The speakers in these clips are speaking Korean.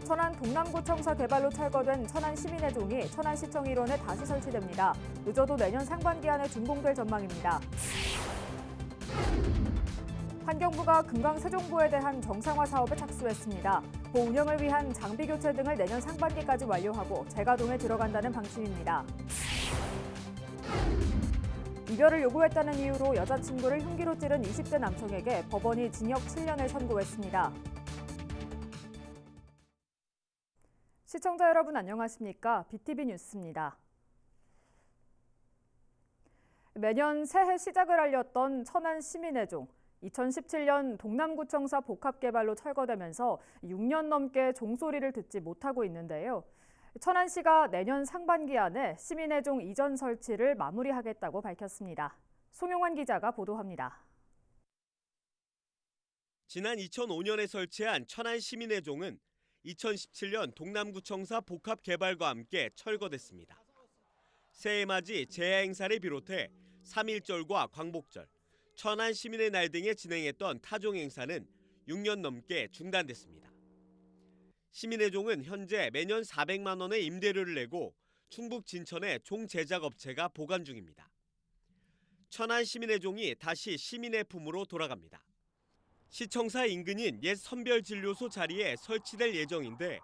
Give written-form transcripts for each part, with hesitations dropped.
천안 동남구청사 개발로 철거된 천안시민회종이 천안시청 일원에 다시 설치됩니다. 늦어도 내년 상반기 안에 준공될 전망입니다. 환경부가 금강세종보에 대한 정상화 사업에 착수했습니다. 보 운영을 위한 장비 교체 등을 내년 상반기까지 완료하고 재가동에 들어간다는 방침입니다. 이별을 요구했다는 이유로 여자친구를 흉기로 찌른 20대 남성에게 법원이 징역 7년을 선고했습니다. 시청자 여러분 안녕하십니까? BTV 뉴스입니다. 매년 새해 시작을 알렸던 천안시민회종. 2017년 동남구청사 복합개발로 철거되면서 6년 넘게 종소리를 듣지 못하고 있는데요. 천안시가 내년 상반기 안에 시민회종 이전 설치를 마무리하겠다고 밝혔습니다. 송용환 기자가 보도합니다. 지난 2005년에 설치한 천안시민회종은 2017년 동남구청사 복합개발과 함께 철거됐습니다. 새해 맞이 재해 행사를 비롯해 3.1절과 광복절, 천안시민의 날 등에 진행했던 타종 행사는 6년 넘게 중단됐습니다. 시민회종은 현재 매년 400만 원의 임대료를 내고 충북 진천의 종 제작업체가 보관 중입니다. 천안시민회종이 다시 시민의 품으로 돌아갑니다. 시청사 인근인 옛 선별진료소 자리에 설치될 예정인데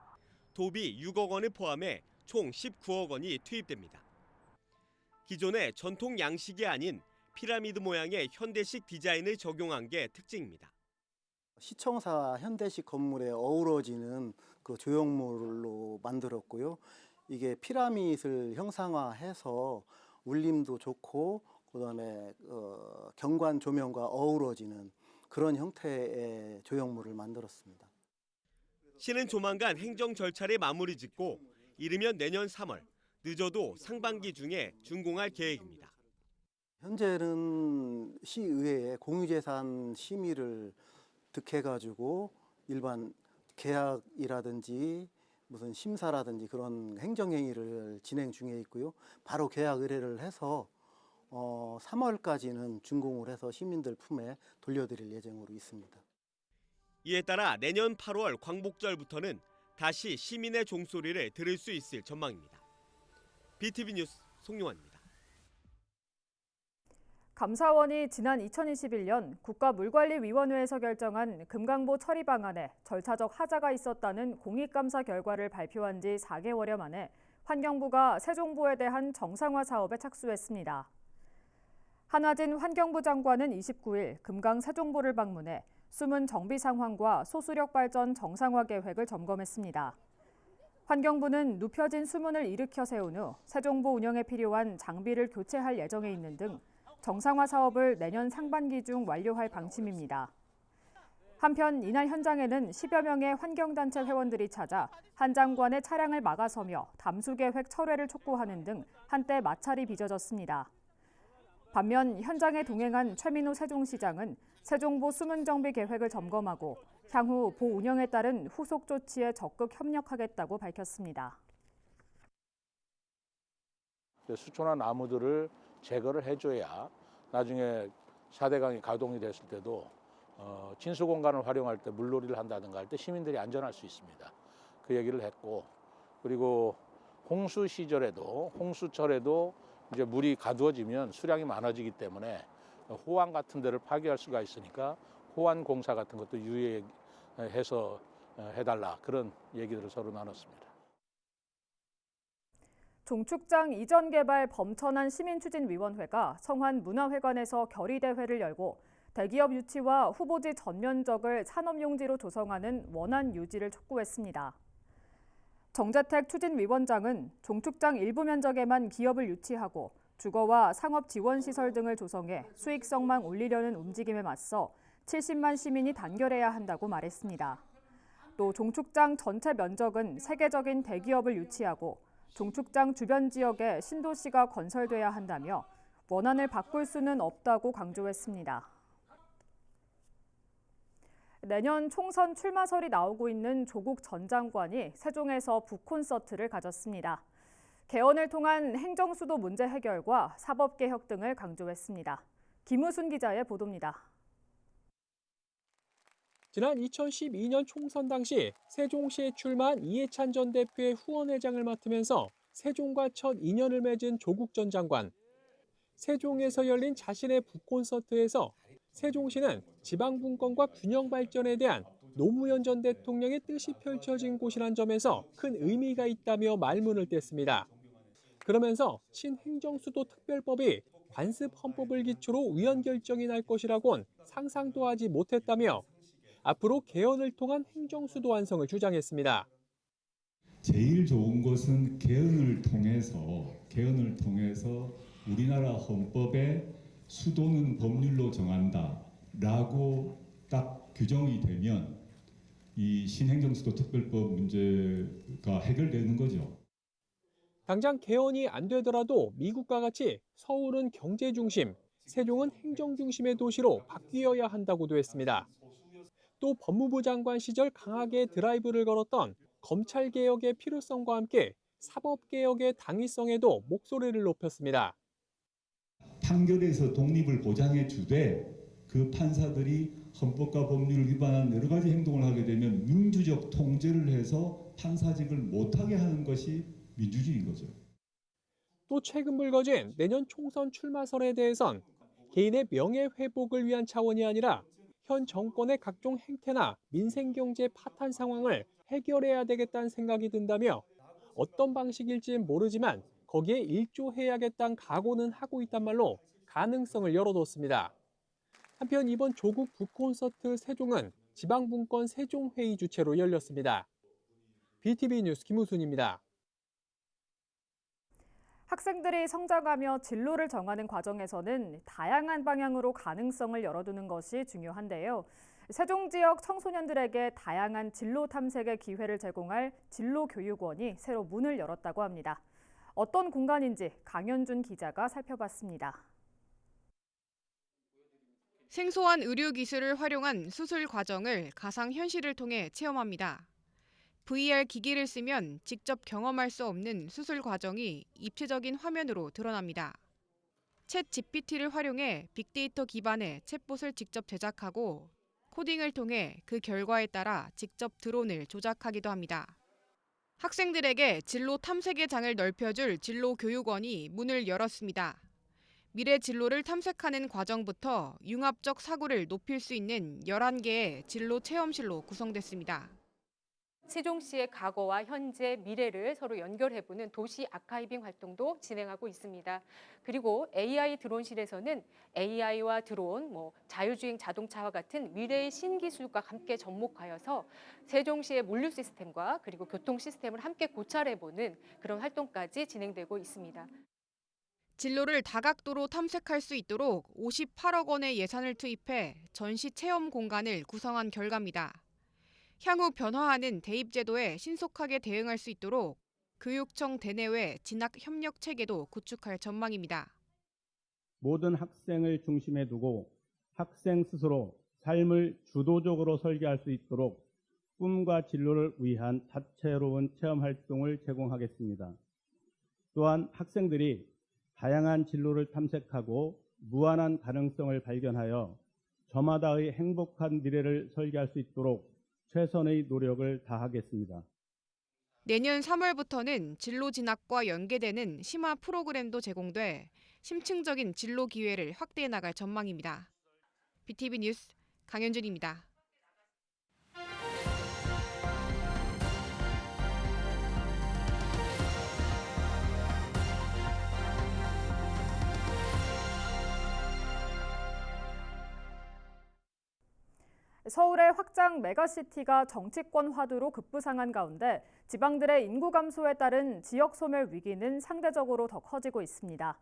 도비 6억 원을 포함해 총 19억 원이 투입됩니다. 기존의 전통 양식이 아닌 피라미드 모양의 현대식 디자인을 적용한 게 특징입니다. 시청사 현대식 건물에 어우러지는 그 조형물로 만들었고요. 이게 피라밋을 형상화해서 울림도 좋고 그다음에 경관 조명과 어우러지는 그런 형태의 조형물을 만들었습니다. 시는 조만간 행정 절차를 마무리 짓고 이르면 내년 3월, 늦어도 상반기 중에 준공할 계획입니다. 현재는 시의회에 공유재산 심의를 득해가지고 일반 계약이라든지 무슨 심사라든지 그런 행정행위를 진행 중에 있고요. 바로 계약 의뢰를 해서 3월까지는 준공을 해서 시민들 품에 돌려드릴 예정으로 있습니다. 이에 따라 내년 8월 광복절부터는 다시 시민의 종소리를 들을 수 있을 전망입니다. BTV 뉴스 송용환입니다. 감사원이 지난 2021년 국가물관리위원회에서 결정한 금강보 처리 방안에 절차적 하자가 있었다는 공익감사 결과를 발표한 지 4개월여 만에 환경부가 세종보에 대한 정상화 사업에 착수했습니다. 한화진 환경부 장관은 29일 금강 세종보를 방문해 수문 정비 상황과 소수력 발전 정상화 계획을 점검했습니다. 환경부는 눕혀진 수문을 일으켜 세운 후 세종보 운영에 필요한 장비를 교체할 예정에 있는 등 정상화 사업을 내년 상반기 중 완료할 방침입니다. 한편 이날 현장에는 10여 명의 환경단체 회원들이 찾아 한 장관의 차량을 막아서며 담수계획 철회를 촉구하는 등 한때 마찰이 빚어졌습니다. 반면 현장에 동행한 최민우 세종시장은 세종보 수문 정비 계획을 점검하고 향후 보 운영에 따른 후속 조치에 적극 협력하겠다고 밝혔습니다. 수초나 나무들을 제거를 해줘야 나중에 4대강이 가동이 됐을 때도 진수 공간을 활용할 때 물놀이를 한다든가 할 때 시민들이 안전할 수 있습니다. 그 얘기를 했고, 그리고 홍수 시절에도 홍수철에도 이제 물이 가두어지면 수량이 많아지기 때문에 호환 같은 데를 파괴할 수가 있으니까 호환 공사 같은 것도 유예해서 해달라, 그런 얘기들을 서로 나눴습니다. 종축장 이전 개발 범천안 시민추진위원회가 성환 문화회관에서 결의대회를 열고 대기업 유치와 후보지 전면적을 산업용지로 조성하는 원안 유지를 촉구했습니다. 정재택 추진위원장은 종축장 일부 면적에만 기업을 유치하고 주거와 상업 지원 시설 등을 조성해 수익성만 올리려는 움직임에 맞서 70만 시민이 단결해야 한다고 말했습니다. 또 종축장 전체 면적은 세계적인 대기업을 유치하고 종축장 주변 지역에 신도시가 건설돼야 한다며 원안을 바꿀 수는 없다고 강조했습니다. 내년 총선 출마설이 나오고 있는 조국 전 장관이 세종에서 북콘서트를 가졌습니다. 개헌을 통한 행정수도 문제 해결과 사법개혁 등을 강조했습니다. 김우순 기자의 보도입니다. 지난 2012년 총선 당시 세종시에 출마한 이해찬 전 대표의 후원회장을 맡으면서 세종과 첫 인연을 맺은 조국 전 장관. 세종에서 열린 자신의 북콘서트에서 세종시는 지방분권과 균형 발전에 대한 노무현 전 대통령의 뜻이 펼쳐진 곳이란 점에서 큰 의미가 있다며 말문을 뗐습니다. 그러면서 신행정수도 특별법이 관습 헌법을 기초로 의원결정이 날 것이라곤 상상도 하지 못했다며 앞으로 개헌을 통한 행정수도 완성을 주장했습니다. 제일 좋은 것은 개헌을 통해서 우리나라 헌법에 수도는 법률로 정한다라고 딱 규정이 되면 이 신행정수도 특별법 문제가 해결되는 거죠. 당장 개헌이 안 되더라도 미국과 같이 서울은 경제 중심, 세종은 행정 중심의 도시로 바뀌어야 한다고도 했습니다. 또 법무부 장관 시절 강하게 드라이브를 걸었던 검찰개혁의 필요성과 함께 사법개혁의 당위성에도 목소리를 높였습니다. 판결에서 독립을 보장해 주되 그 판사들이 헌법과 법률을 위반한 여러 가지 행동을 하게 되면 민주적 통제를 해서 판사직을 못하게 하는 것이 민주주의인 거죠. 또 최근 불거진 내년 총선 출마설에 대해선 개인의 명예회복을 위한 차원이 아니라 현 정권의 각종 행태나 민생경제 파탄 상황을 해결해야 되겠다는 생각이 든다며 어떤 방식일지는 모르지만 거기에 일조해야겠다는 각오는 하고 있단 말로 가능성을 열어뒀습니다. 한편 이번 조국 북콘서트 세종은 지방분권 세종회의 주최로 열렸습니다. BTV 뉴스 김우순입니다. 학생들이 성장하며 진로를 정하는 과정에서는 다양한 방향으로 가능성을 열어두는 것이 중요한데요. 세종 지역 청소년들에게 다양한 진로 탐색의 기회를 제공할 진로교육원이 새로 문을 열었다고 합니다. 어떤 공간인지 강현준 기자가 살펴봤습니다. 생소한 의료기술을 활용한 수술 과정을 가상현실을 통해 체험합니다. VR 기기를 쓰면 직접 경험할 수 없는 수술 과정이 입체적인 화면으로 드러납니다. 챗 GPT를 활용해 빅데이터 기반의 챗봇을 직접 제작하고 코딩을 통해 그 결과에 따라 직접 드론을 조작하기도 합니다. 학생들에게 진로 탐색의 장을 넓혀줄 진로교육원이 문을 열었습니다. 미래 진로를 탐색하는 과정부터 융합적 사고를 높일 수 있는 11개의 진로 체험실로 구성됐습니다. 세종시의 과거와 현재, 미래를 서로 연결해보는 도시 아카이빙 활동도 진행하고 있습니다. 그리고 AI 드론실에서는 AI와 드론, 자율주행 자동차와 같은 미래의 신기술과 함께 접목하여서 세종시의 물류 시스템과 그리고 교통 시스템을 함께 고찰해보는 그런 활동까지 진행되고 있습니다. 진로를 다각도로 탐색할 수 있도록 58억 원의 예산을 투입해 전시 체험 공간을 구성한 결과입니다. 향후 변화하는 대입제도에 신속하게 대응할 수 있도록 교육청 대내외 진학 협력 체계도 구축할 전망입니다. 모든 학생을 중심에 두고 학생 스스로 삶을 주도적으로 설계할 수 있도록 꿈과 진로를 위한 다채로운 체험 활동을 제공하겠습니다. 또한 학생들이 다양한 진로를 탐색하고 무한한 가능성을 발견하여 저마다의 행복한 미래를 설계할 수 있도록 최선의 노력을 다하겠습니다. 내년 3월부터는 진로 진학과 연계되는 심화 프로그램도 제공돼 심층적인 진로 기회를 확대해 나갈 전망입니다. BTV 뉴스 강현준입니다. 서울의 확장 메가시티가 정치권 화두로 급부상한 가운데 지방들의 인구 감소에 따른 지역 소멸 위기는 상대적으로 더 커지고 있습니다.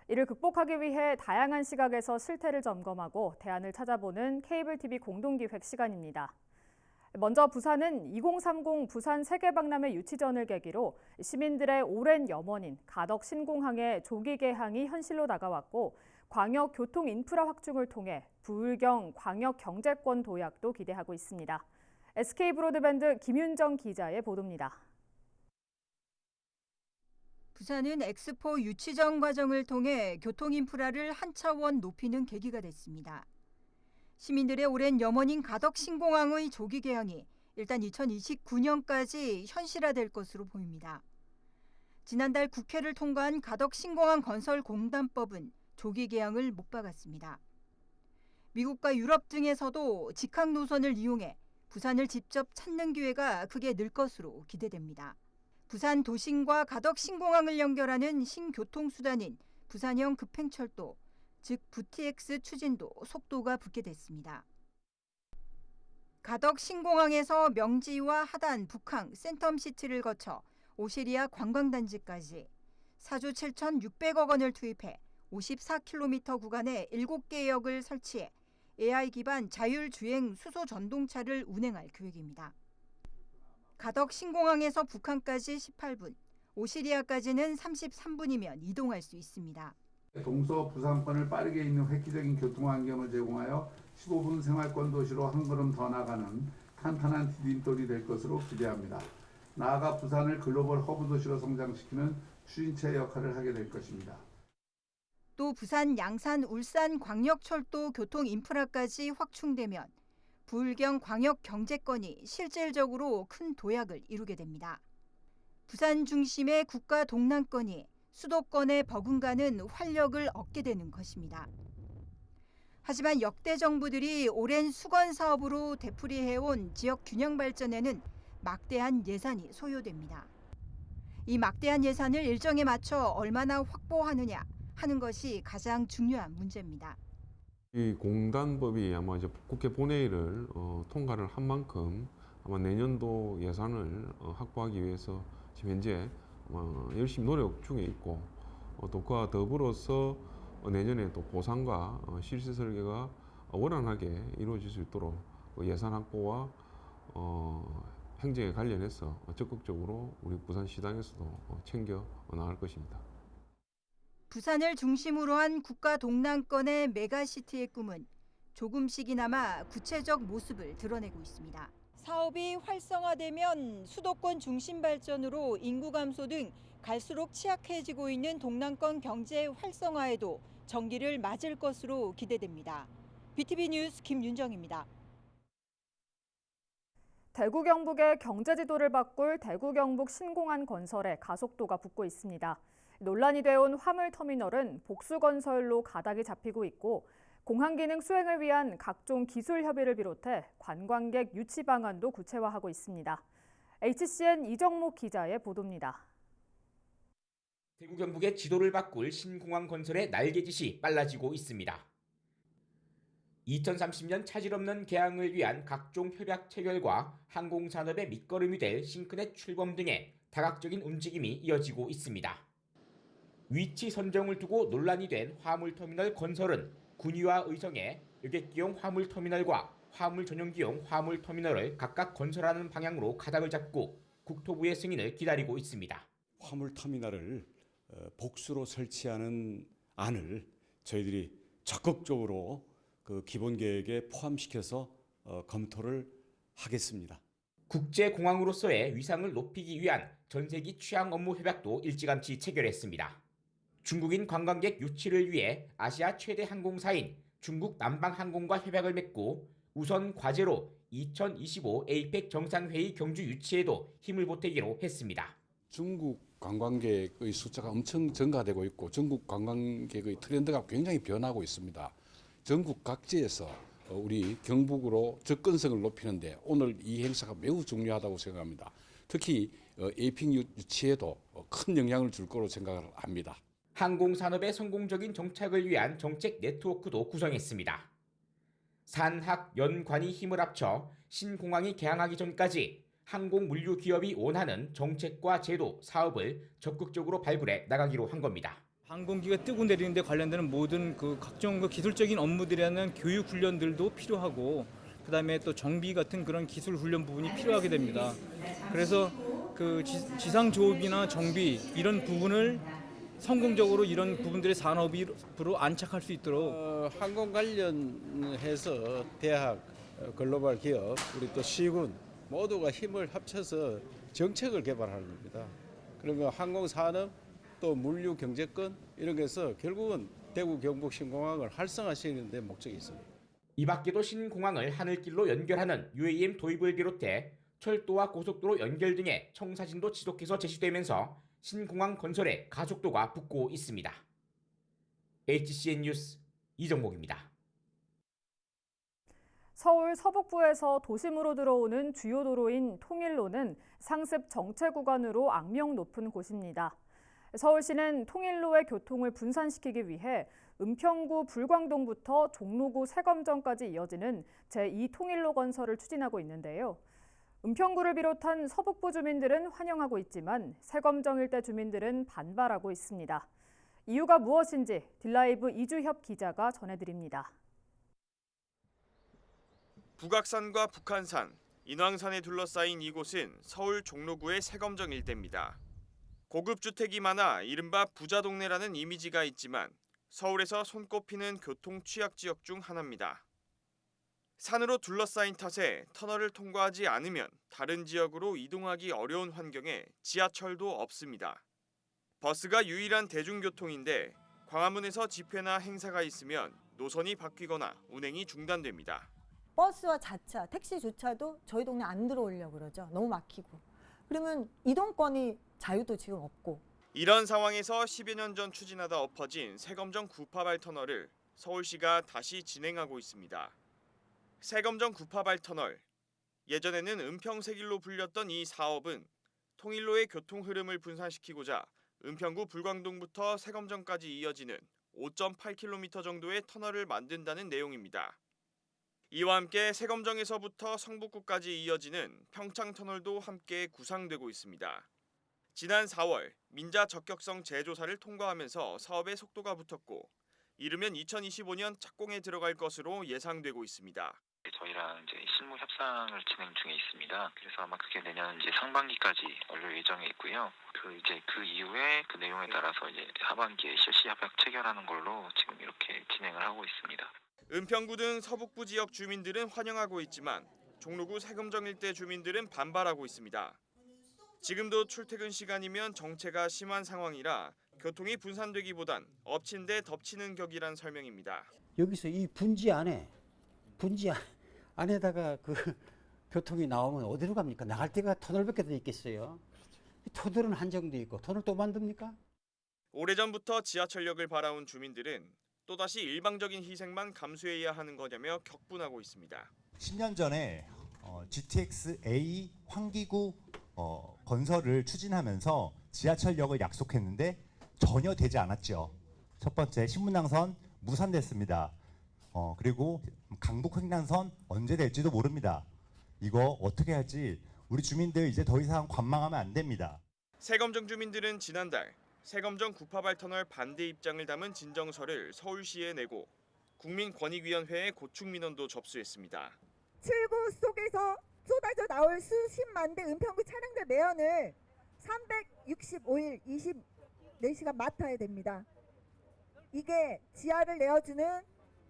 이를 극복하기 위해 다양한 시각에서 실태를 점검하고 대안을 찾아보는 케이블 TV 공동기획 시간입니다. 먼저 부산은 2030 부산 세계박람회 유치전을 계기로 시민들의 오랜 염원인 가덕 신공항의 조기 개항이 현실로 다가왔고 광역 교통 인프라 확충을 통해 부울경 광역 경제권 도약도 기대하고 있습니다. SK 브로드밴드 김윤정 기자의 보도입니다. 부산은 엑스포 유치전 과정을 통해 교통 인프라를 한 차원 높이는 계기가 됐습니다. 시민들의 오랜 염원인 가덕 신공항의 조기 개항이 일단 2029년까지 현실화될 것으로 보입니다. 지난달 국회를 통과한 가덕 신공항 건설 공단법은 조기 개항을 못 박았습니다. 미국과 유럽 등에서도 직항 노선을 이용해 부산을 직접 찾는 기회가 크게 늘 것으로 기대됩니다. 부산 도심과 가덕 신공항을 연결하는 신교통수단인 부산형 급행철도, 즉 VTX 추진도 속도가 붙게 됐습니다. 가덕 신공항에서 명지와 하단, 북항, 센텀시티를 거쳐 오시리아 관광단지까지 4조 7,600억 원을 투입해 54km 구간에 7개 역을 설치해 AI 기반 자율주행 수소 전동차를 운행할 계획입니다. 가덕 신공항에서 북한까지 18분, 오시리아까지는 33분이면 이동할 수 있습니다. 동서 부산권을 빠르게 잇는 획기적인 교통 환경을 제공하여 15분 생활권 도시로 한 걸음 더 나가는 탄탄한 디딤돌이 될 것으로 기대합니다. 나아가 부산을 글로벌 허브 도시로 성장시키는 추진체 역할을 하게 될 것입니다. 또 부산, 양산, 울산 광역철도 교통 인프라까지 확충되면 부울경 광역 경제권이 실질적으로 큰 도약을 이루게 됩니다. 부산 중심의 국가 동남권이 수도권에 버금가는 활력을 얻게 되는 것입니다. 하지만 역대 정부들이 오랜 수건 사업으로 되풀이해온 지역 균형 발전에는 막대한 예산이 소요됩니다. 이 막대한 예산을 일정에 맞춰 얼마나 확보하느냐 하는 것이 가장 중요한 문제입니다. 이 공단법이 아마 이제 국회 본회의를 통과를 한 만큼 아마 내년도 예산을 확보하기 위해서 지금 현재 열심히 노력 중에 있고 또 그와 더불어서 내년에 또 보상과 실시 설계가 원활하게 이루어질 수 있도록 예산 확보와 행정에 관련해서 적극적으로 우리 부산시당에서도 챙겨 나갈 것입니다. 부산을 중심으로 한 국가 동남권의 메가시티의 꿈은 조금씩이나마 구체적 모습을 드러내고 있습니다. 사업이 활성화되면 수도권 중심 발전으로 인구 감소 등 갈수록 취약해지고 있는 동남권 경제 활성화에도 전기를 맞을 것으로 기대됩니다. BTV 뉴스 김윤정입니다. 대구 경북의 경제 지도를 바꿀 대구 경북 신공항 건설에 가속도가 붙고 있습니다. 논란이 되어온 화물터미널은 복수건설로 가닥이 잡히고 있고 공항 기능 수행을 위한 각종 기술 협의를 비롯해 관광객 유치 방안도 구체화하고 있습니다. HCN 이정목 기자의 보도입니다. 대구 경북의 지도를 바꿀 신공항 건설의 날개짓이 빨라지고 있습니다. 2030년 차질 없는 개항을 위한 각종 협약 체결과 항공산업의 밑거름이 될 싱크넷 출범 등의 다각적인 움직임이 이어지고 있습니다. 위치 선정을 두고 논란이 된 화물터미널 건설은 군위와 의정에 여객기용 화물터미널과 화물 전용기용 화물터미널을 각각 건설하는 방향으로 가닥을 잡고 국토부의 승인을 기다리고 있습니다. 화물터미널을 복수로 설치하는 안을 저희들이 적극적으로 그 기본 계획에 포함시켜서 검토를 하겠습니다. 국제공항으로서의 위상을 높이기 위한 전세기 취항 업무 협약도 일찌감치 체결했습니다. 중국인 관광객 유치를 위해 아시아 최대 항공사인 중국 남방항공과 협약을 맺고 우선 과제로 2025 에이펙 정상회의 경주 유치에도 힘을 보태기로 했습니다. 중국 관광객의 숫자가 엄청 증가되고 있고 중국 관광객의 트렌드가 굉장히 변하고 있습니다. 전국 각지에서 우리 경북으로 접근성을 높이는데 오늘 이 행사가 매우 중요하다고 생각합니다. 특히 에이펙 유치에도 큰 영향을 줄 거로 생각을 합니다. 항공산업의 성공적인 정착을 위한 정책 네트워크도 구성했습니다. 산학, 연관이 힘을 합쳐 신공항이 개항하기 전까지 항공물류 기업이 원하는 정책과 제도, 사업을 적극적으로 발굴해 나가기로 한 겁니다. 항공기가 뜨고 내리는 데 관련되는 모든 각종 기술적인 업무들이라는 교육 훈련들도 필요하고 그다음에 또 정비 같은 그런 기술 훈련 부분이 필요하게 됩니다. 그래서 지상 조업이나 정비 이런 부분을 성공적으로 이런 부분들의 산업으로 안착할 수 있도록 항공 관련해서 대학, 글로벌 기업, 우리 또 시군 모두가 힘을 합쳐서 정책을 개발하는 겁니다. 그러면 항공 산업 또 물류 경제권 이런 것에서 결국은 대구 경북 신공항을 활성화시키는 데 목적이 있습니다. 이 밖에도 신공항을 하늘길로 연결하는 UAM 도입을 비롯해 철도와 고속도로 연결 등의 청사진도 지속해서 제시되면서 신공항 건설에 가속도가 붙고 있습니다. HCN 뉴스 이정목입니다. 서울 서북부에서 도심으로 들어오는 주요 도로인 통일로는 상습 정체 구간으로 악명 높은 곳입니다. 서울시는 통일로의 교통을 분산시키기 위해 은평구 불광동부터 종로구 세검정까지 이어지는 제2통일로 건설을 추진하고 있는데요. 은평구를 비롯한 서북부 주민들은 환영하고 있지만 세검정 일대 주민들은 반발하고 있습니다. 이유가 무엇인지 딜라이브 이주협 기자가 전해드립니다. 북악산과 북한산, 인왕산에 둘러싸인 이곳은 서울 종로구의 세검정 일대입니다. 고급 주택이 많아 이른바 부자 동네라는 이미지가 있지만 서울에서 손꼽히는 교통 취약 지역 중 하나입니다. 산으로 둘러싸인 탓에 터널을 통과하지 않으면 다른 지역으로 이동하기 어려운 환경에 지하철도 없습니다. 버스가 유일한 대중교통인데 광화문에서 집회나 행사가 있으면 노선이 바뀌거나 운행이 중단됩니다. 버스와 자차, 택시조차도 저희 동네 안 들어오려고 그러죠. 너무 막히고. 그러면 이동권이 자유도 지금 없고. 이런 상황에서 10여 년 전 추진하다 엎어진 세검정 구파발 터널을 서울시가 다시 진행하고 있습니다. 세검정 구파발 터널. 예전에는 은평세길로 불렸던 이 사업은 통일로의 교통 흐름을 분산시키고자 은평구 불광동부터 세검정까지 이어지는 5.8km 정도의 터널을 만든다는 내용입니다. 이와 함께 세검정에서부터 성북구까지 이어지는 평창터널도 함께 구상되고 있습니다. 지난 4월 민자 적격성 재조사를 통과하면서 사업의 속도가 붙었고 이르면 2025년 착공에 들어갈 것으로 예상되고 있습니다. 저희랑 이제 실무 협상을 진행 중에 있습니다. 그래서 아마 그게 내년 이제 상반기까지 완료 예정에 있고요. 그 이후에 그 내용에 따라서 이제 하반기에 실시 협약 체결하는 걸로 지금 이렇게 진행을 하고 있습니다. 은평구 등 서북부 지역 주민들은 환영하고 있지만 종로구 세검정 일대 주민들은 반발하고 있습니다. 지금도 출퇴근 시간이면 정체가 심한 상황이라 교통이 분산되기보단 엎친 데 덮치는 격이란 설명입니다. 여기서 이 분지 안에다가 그 교통이 나오면 어디로 갑니까? 나갈 데가 터널밖에 더 있겠어요. 터널은 한정돼 있고 터널 또 만듭니까? 오래전부터 지하철역을 바라온 주민들은 또다시 일방적인 희생만 감수해야 하는 거냐며 격분하고 있습니다. 10년 전에 GTX-A 환기구 건설을 추진하면서 지하철역을 약속했는데 전혀 되지 않았죠. 첫 번째 신문당선 무산됐습니다. 그리고 강북 횡단선 언제 될지도 모릅니다. 이거 어떻게 할지 우리 주민들 이제 더 이상 관망하면 안 됩니다. 세검정 주민들은 지난달 세검정 구파발 터널 반대 입장을 담은 진정서를 서울시에 내고 국민권익위원회에 고충 민원도 접수했습니다. 출구 속에서 쏟아져 나올 수십만 대 은평구 차량들 매연을 365일 24시간 맡아야 됩니다. 이게 지하를 내어주는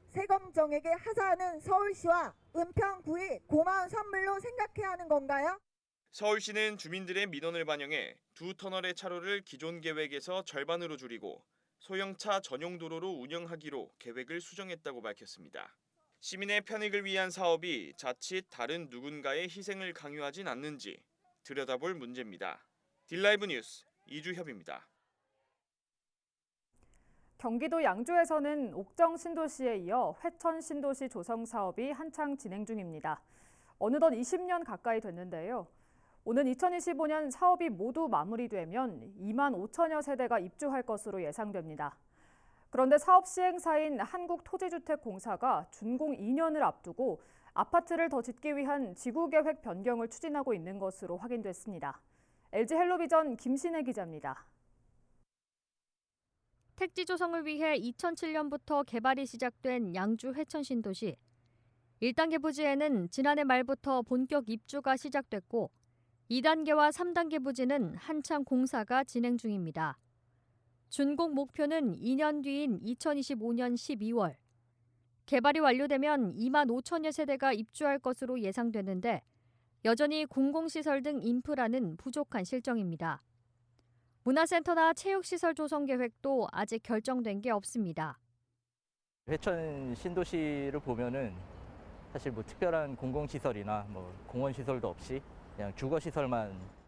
세검정에게 하사하는 서울시와 은평구의 고마운 선물로 생각해야 하는 건가요? 서울시는 주민들의 민원을 반영해 두 터널의 차로를 기존 계획에서 절반으로 줄이고 소형차 전용 도로로 운영하기로 계획을 수정했다고 밝혔습니다. 시민의 편익을 위한 사업이 자칫 다른 누군가의 희생을 강요하진 않는지 들여다볼 문제입니다. 딜라이브 뉴스 이주협입니다. 경기도 양주에서는 옥정 신도시에 이어 회천 신도시 조성 사업이 한창 진행 중입니다. 어느덧 20년 가까이 됐는데요. 오는 2025년 사업이 모두 마무리되면 2만 5천여 세대가 입주할 것으로 예상됩니다. 그런데 사업 시행사인 한국토지주택공사가 준공 2년을 앞두고 아파트를 더 짓기 위한 지구계획 변경을 추진하고 있는 것으로 확인됐습니다. LG 헬로비전 김신혜 기자입니다. 택지 조성을 위해 2007년부터 개발이 시작된 양주 회천 신도시. 1단계 부지에는 지난해 말부터 본격 입주가 시작됐고 2단계와 3단계 부지는 한창 공사가 진행 중입니다. 준공 목표는 2년 뒤인 2025년 12월. 개발이 완료되면 2만 5천여 세대가 입주할 것으로 예상되는데 여전히 공공시설 등 인프라는 부족한 실정입니다. 문화센터나 체육시설 조성 계획도 아직 결정된 게 없습니다. 회천 신도시를 보면은 사실 뭐 특별한 공공시설이나 뭐 공원시설도 없이 그냥 주거시설만.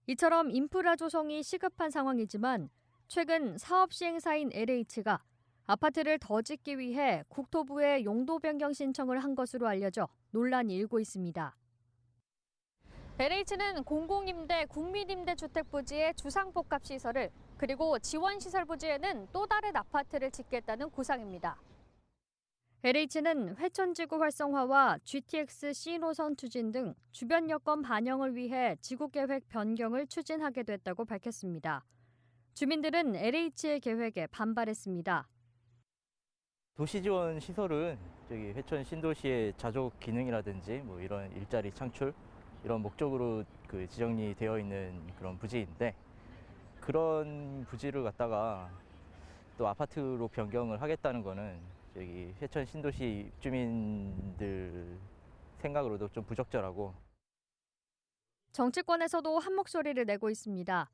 이처럼 인프라 조성이 시급한 상황이지만 최근 사업 시행사인 LH가 아파트를 더 짓기 위해 국토부에 용도 변경 신청을 한 것으로 알려져 논란이 일고 있습니다. LH는 공공임대, 국민임대 주택 부지의 주상복합 시설을 그리고 지원시설 부지에는 또 다른 아파트를 짓겠다는 구상입니다. LH는 회천지구 활성화와 GTX C노선 추진 등 주변 여건 반영을 위해 지구계획 변경을 추진하게 됐다고 밝혔습니다. 주민들은 LH의 계획에 반발했습니다. 도시지원 시설은 저기 회천 신도시의 자족 기능이라든지 뭐 이런 일자리 창출 이런 목적으로 그 지정이 되어 있는 그런 부지인데 그런 부지를 갖다가 또 아파트로 변경을 하겠다는 거는 저기 회천 신도시 입주민들 생각으로도 좀 부적절하고. 정치권에서도 한 목소리를 내고 있습니다.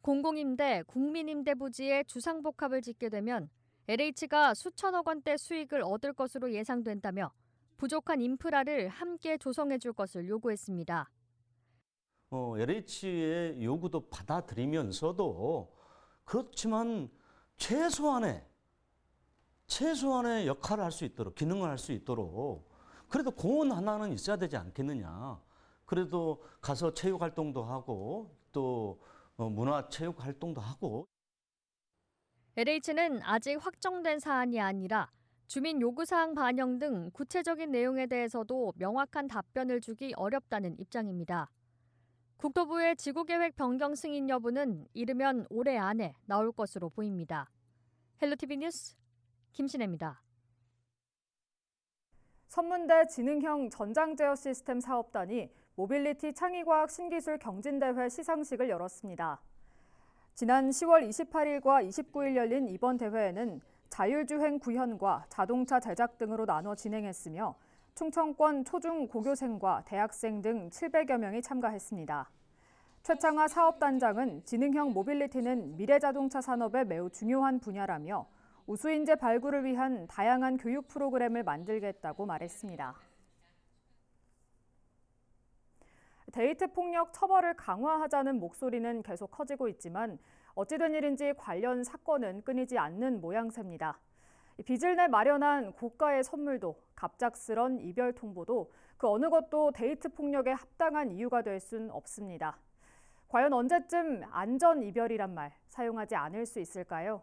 공공임대, 국민임대 부지에 주상복합을 짓게 되면 LH가 수천억 원대 수익을 얻을 것으로 예상된다며 부족한 인프라를 함께 조성해 줄 것을 요구했습니다. LH의 요구도 받아들이면서도 그렇지만 최소한의 역할을 할 수 있도록, 기능을 할 수 있도록 그래도 공원 하나는 있어야 되지 않겠느냐. 그래도 가서 체육 활동도 하고 또 문화 체육 활동도 하고. LH는 아직 확정된 사안이 아니라 주민 요구사항 반영 등 구체적인 내용에 대해서도 명확한 답변을 주기 어렵다는 입장입니다. 국토부의 지구계획 변경 승인 여부는 이르면 올해 안에 나올 것으로 보입니다. 헬로티비 뉴스 김신혜입니다. 선문대 지능형 전장 제어 시스템 사업단이 모빌리티 창의과학 신기술 경진대회 시상식을 열었습니다. 지난 10월 28일과 29일 열린 이번 대회에는 자율주행 구현과 자동차 제작 등으로 나눠 진행했으며 충청권 초중 고교생과 대학생 등 700여 명이 참가했습니다. 최창하 사업단장은 지능형 모빌리티는 미래자동차 산업에 매우 중요한 분야라며 우수인재 발굴을 위한 다양한 교육 프로그램을 만들겠다고 말했습니다. 데이트 폭력 처벌을 강화하자는 목소리는 계속 커지고 있지만 어찌된 일인지 관련 사건은 끊이지 않는 모양새입니다. 빚을 내 마련한 고가의 선물도 갑작스런 이별 통보도 그 어느 것도 데이트 폭력에 합당한 이유가 될 순 없습니다. 과연 언제쯤 안전 이별이란 말 사용하지 않을 수 있을까요?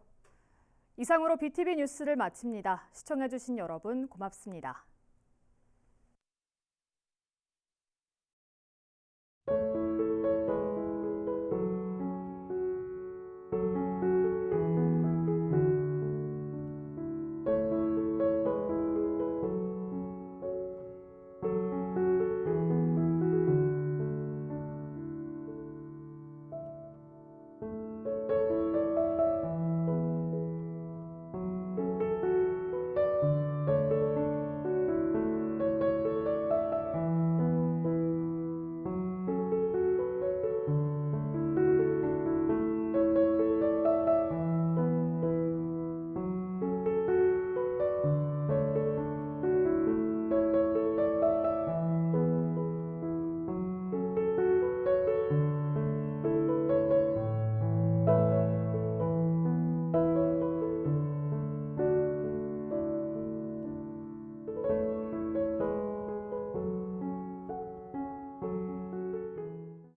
이상으로 BTV 뉴스를 마칩니다. 시청해주신 여러분 고맙습니다.